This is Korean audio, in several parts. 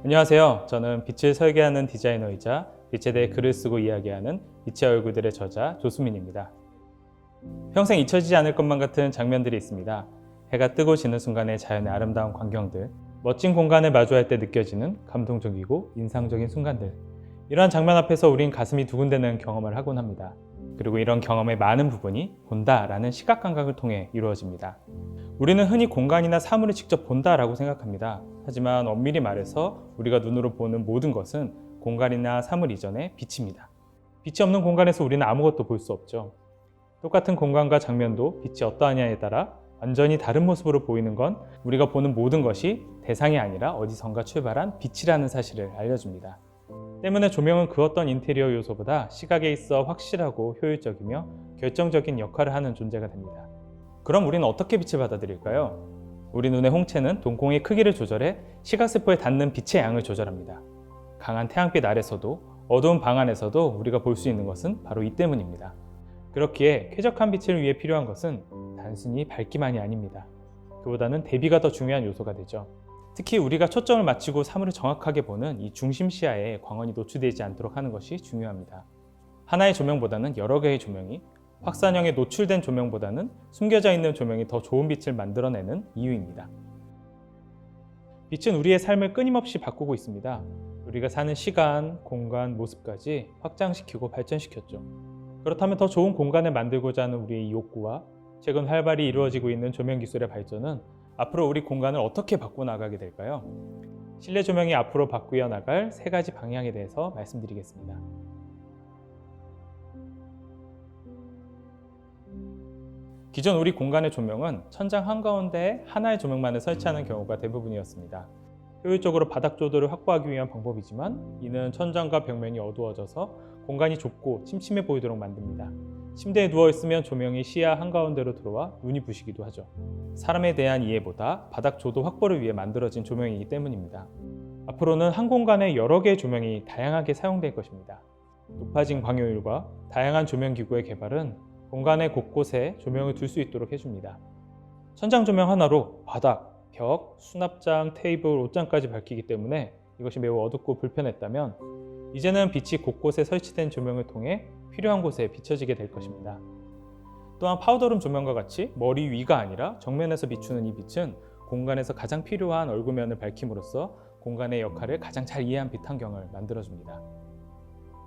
안녕하세요. 저는 빛을 설계하는 디자이너이자 빛에 대해 글을 쓰고 이야기하는 빛의 얼굴들의 저자 조수민입니다. 평생 잊혀지지 않을 것만 같은 장면들이 있습니다. 해가 뜨고 지는 순간의 자연의 아름다운 광경들, 멋진 공간을 마주할 때 느껴지는 감동적이고 인상적인 순간들. 이러한 장면 앞에서 우린 가슴이 두근대는 경험을 하곤 합니다. 그리고 이런 경험의 많은 부분이 본다라는 시각 감각을 통해 이루어집니다. 우리는 흔히 공간이나 사물을 직접 본다라고 생각합니다. 하지만 엄밀히 말해서 우리가 눈으로 보는 모든 것은 공간이나 사물 이전의 빛입니다. 빛이 없는 공간에서 우리는 아무것도 볼 수 없죠. 똑같은 공간과 장면도 빛이 어떠하냐에 따라 완전히 다른 모습으로 보이는 건 우리가 보는 모든 것이 대상이 아니라 어디선가 출발한 빛이라는 사실을 알려줍니다. 때문에 조명은 그 어떤 인테리어 요소보다 시각에 있어 확실하고 효율적이며 결정적인 역할을 하는 존재가 됩니다. 그럼 우리는 어떻게 빛을 받아들일까요? 우리 눈의 홍채는 동공의 크기를 조절해 시각세포에 닿는 빛의 양을 조절합니다. 강한 태양빛 아래서도 어두운 방 안에서도 우리가 볼 수 있는 것은 바로 이 때문입니다. 그렇기에 쾌적한 빛을 위해 필요한 것은 단순히 밝기만이 아닙니다. 그보다는 대비가 더 중요한 요소가 되죠. 특히 우리가 초점을 맞추고 사물을 정확하게 보는 이 중심 시야에 광원이 노출되지 않도록 하는 것이 중요합니다. 하나의 조명보다는 여러 개의 조명이, 확산형에 노출된 조명보다는 숨겨져 있는 조명이 더 좋은 빛을 만들어내는 이유입니다. 빛은 우리의 삶을 끊임없이 바꾸고 있습니다. 우리가 사는 시간, 공간, 모습까지 확장시키고 발전시켰죠. 그렇다면 더 좋은 공간을 만들고자 하는 우리의 욕구와 최근 활발히 이루어지고 있는 조명 기술의 발전은 앞으로 우리 공간을 어떻게 바꿔나가게 될까요? 실내 조명이 앞으로 바꾸어 나갈 세 가지 방향에 대해서 말씀드리겠습니다. 기존 우리 공간의 조명은 천장 한가운데에 하나의 조명만을 설치하는 경우가 대부분이었습니다. 효율적으로 바닥 조도를 확보하기 위한 방법이지만 이는 천장과 벽면이 어두워져서 공간이 좁고 침침해 보이도록 만듭니다. 침대에 누워있으면 조명이 시야 한가운데로 들어와 눈이 부시기도 하죠. 사람에 대한 이해보다 바닥 조도 확보를 위해 만들어진 조명이기 때문입니다. 앞으로는 한 공간에 여러 개의 조명이 다양하게 사용될 것입니다. 높아진 광효율과 다양한 조명 기구의 개발은 공간의 곳곳에 조명을 둘 수 있도록 해줍니다. 천장 조명 하나로 바닥, 벽, 수납장, 테이블, 옷장까지 밝히기 때문에 이것이 매우 어둡고 불편했다면 이제는 빛이 곳곳에 설치된 조명을 통해 필요한 곳에 비춰지게 될 것입니다. 또한 파우더룸 조명과 같이 머리 위가 아니라 정면에서 비추는 이 빛은 공간에서 가장 필요한 얼굴면을 밝힘으로써 공간의 역할을 가장 잘 이해한 빛 환경을 만들어줍니다.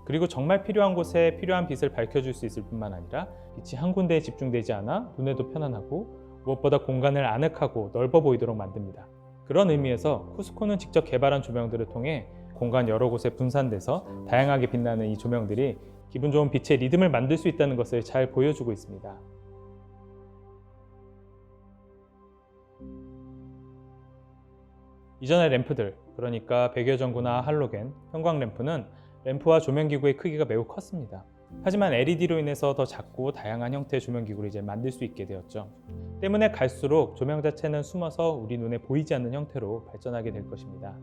그리고 정말 필요한 곳에 필요한 빛을 밝혀줄 수 있을 뿐만 아니라 빛이 한 군데에 집중되지 않아 눈에도 편안하고 무엇보다 공간을 아늑하고 넓어 보이도록 만듭니다. 그런 의미에서 쿠스코는 직접 개발한 조명들을 통해 공간 여러 곳에 분산돼서 다양하게 빛나는 이 조명들이 기분 좋은 빛의 리듬을 만들 수 있다는 것을 잘 보여주고 있습니다. 이전의 램프들, 그러니까 백열전구나 할로겐, 형광램프는 램프와 조명기구의 크기가 매우 컸습니다. 하지만 LED로 인해서 더 작고 다양한 형태의 조명기구를 이제 만들 수 있게 되었죠. 때문에 갈수록 조명 자체는 숨어서 우리 눈에 보이지 않는 형태로 발전하게 될 것입니다.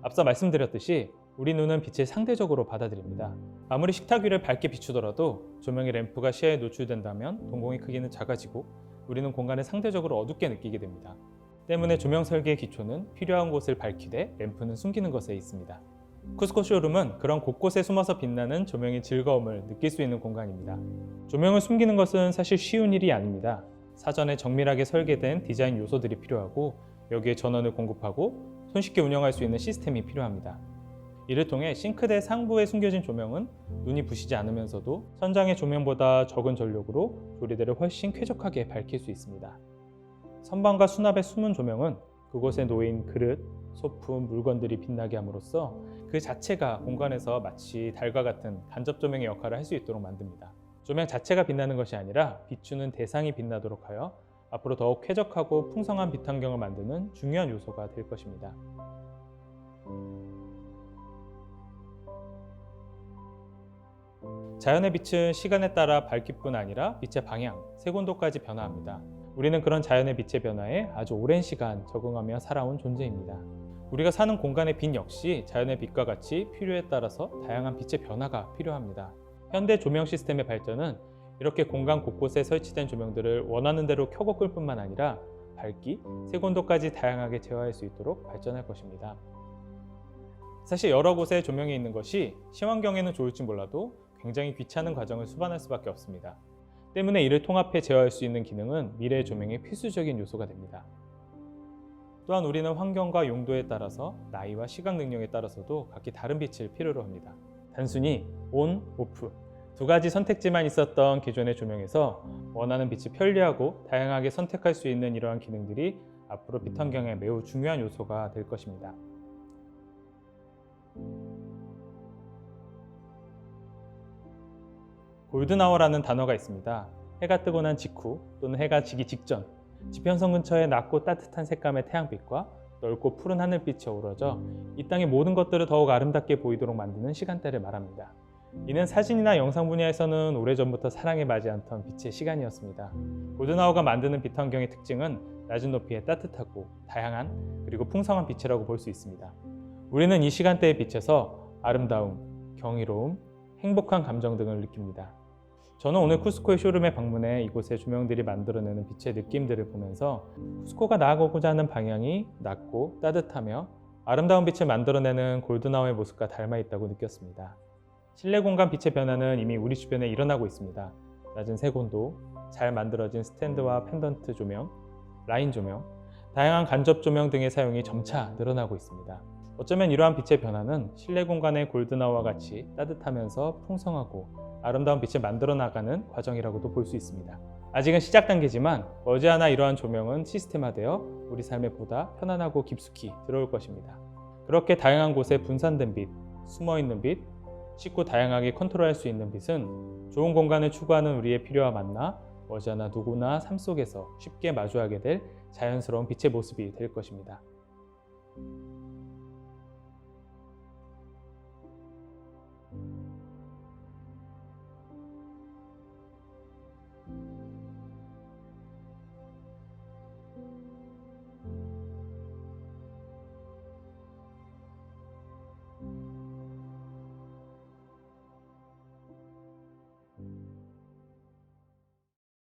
앞서 말씀드렸듯이 우리 눈은 빛을 상대적으로 받아들입니다. 아무리 식탁 위를 밝게 비추더라도 조명의 램프가 시야에 노출된다면 동공의 크기는 작아지고 우리는 공간을 상대적으로 어둡게 느끼게 됩니다. 때문에 조명 설계의 기초는 필요한 곳을 밝히되 램프는 숨기는 것에 있습니다. 쿠스코 쇼룸은 그런 곳곳에 숨어서 빛나는 조명의 즐거움을 느낄 수 있는 공간입니다. 조명을 숨기는 것은 사실 쉬운 일이 아닙니다. 사전에 정밀하게 설계된 디자인 요소들이 필요하고 여기에 전원을 공급하고 손쉽게 운영할 수 있는 시스템이 필요합니다. 이를 통해 싱크대 상부에 숨겨진 조명은 눈이 부시지 않으면서도 천장의 조명보다 적은 전력으로 조리대를 훨씬 쾌적하게 밝힐 수 있습니다. 선반과 수납의 숨은 조명은 그곳에 놓인 그릇, 소품, 물건들이 빛나게 함으로써 그 자체가 공간에서 마치 달과 같은 간접 조명의 역할을 할 수 있도록 만듭니다. 조명 자체가 빛나는 것이 아니라 비추는 대상이 빛나도록 하여 앞으로 더욱 쾌적하고 풍성한 빛 환경을 만드는 중요한 요소가 될 것입니다. 자연의 빛은 시간에 따라 밝기뿐 아니라 빛의 방향, 색온도까지 변화합니다. 우리는 그런 자연의 빛의 변화에 아주 오랜 시간 적응하며 살아온 존재입니다. 우리가 사는 공간의 빛 역시 자연의 빛과 같이 필요에 따라서 다양한 빛의 변화가 필요합니다. 현대 조명 시스템의 발전은 이렇게 공간 곳곳에 설치된 조명들을 원하는 대로 켜고 끌 뿐만 아니라 밝기, 색온도까지 다양하게 제어할 수 있도록 발전할 것입니다. 사실 여러 곳에 조명이 있는 것이 시환경에는 좋을지 몰라도 굉장히 귀찮은 과정을 수반할 수밖에 없습니다. 때문에 이를 통합해 제어할 수 있는 기능은 미래의 조명의 필수적인 요소가 됩니다. 또한 우리는 환경과 용도에 따라서 나이와 시각 능력에 따라서도 각기 다른 빛을 필요로 합니다. 단순히 ON, OFF 두 가지 선택지만 있었던 기존의 조명에서 원하는 빛을 편리하고 다양하게 선택할 수 있는 이러한 기능들이 앞으로 빛 환경에 매우 중요한 요소가 될 것입니다. 골든아워라는 단어가 있습니다. 해가 뜨고 난 직후 또는 해가 지기 직전, 지평선 근처의 낮고 따뜻한 색감의 태양빛과 넓고 푸른 하늘빛이 어우러져 이 땅의 모든 것들을 더욱 아름답게 보이도록 만드는 시간대를 말합니다. 이는 사진이나 영상 분야에서는 오래전부터 사랑에 맞지 않던 빛의 시간이었습니다. 골든아워가 만드는 빛 환경의 특징은 낮은 높이의 따뜻하고 다양한 그리고 풍성한 빛이라고 볼 수 있습니다. 우리는 이 시간대의 빛에서 아름다움, 경이로움, 행복한 감정 등을 느낍니다. 저는 오늘 쿠스코의 쇼룸에 방문해 이곳의 조명들이 만들어내는 빛의 느낌들을 보면서 쿠스코가 나아가고자 하는 방향이 낮고 따뜻하며 아름다운 빛을 만들어내는 골든아워의 모습과 닮아 있다고 느꼈습니다. 실내 공간 빛의 변화는 이미 우리 주변에 일어나고 있습니다. 낮은 색온도, 잘 만들어진 스탠드와 펜던트 조명, 라인 조명, 다양한 간접 조명 등의 사용이 점차 늘어나고 있습니다. 어쩌면 이러한 빛의 변화는 실내 공간의 골든아워와 같이 따뜻하면서 풍성하고 아름다운 빛을 만들어 나가는 과정이라고도 볼 수 있습니다. 아직은 시작 단계지만 머지않아 이러한 조명은 시스템화되어 우리 삶에 보다 편안하고 깊숙이 들어올 것입니다. 그렇게 다양한 곳에 분산된 빛, 숨어있는 빛, 쉽고 다양하게 컨트롤할 수 있는 빛은 좋은 공간을 추구하는 우리의 필요와 맞나 머지않아 누구나 삶 속에서 쉽게 마주하게 될 자연스러운 빛의 모습이 될 것입니다.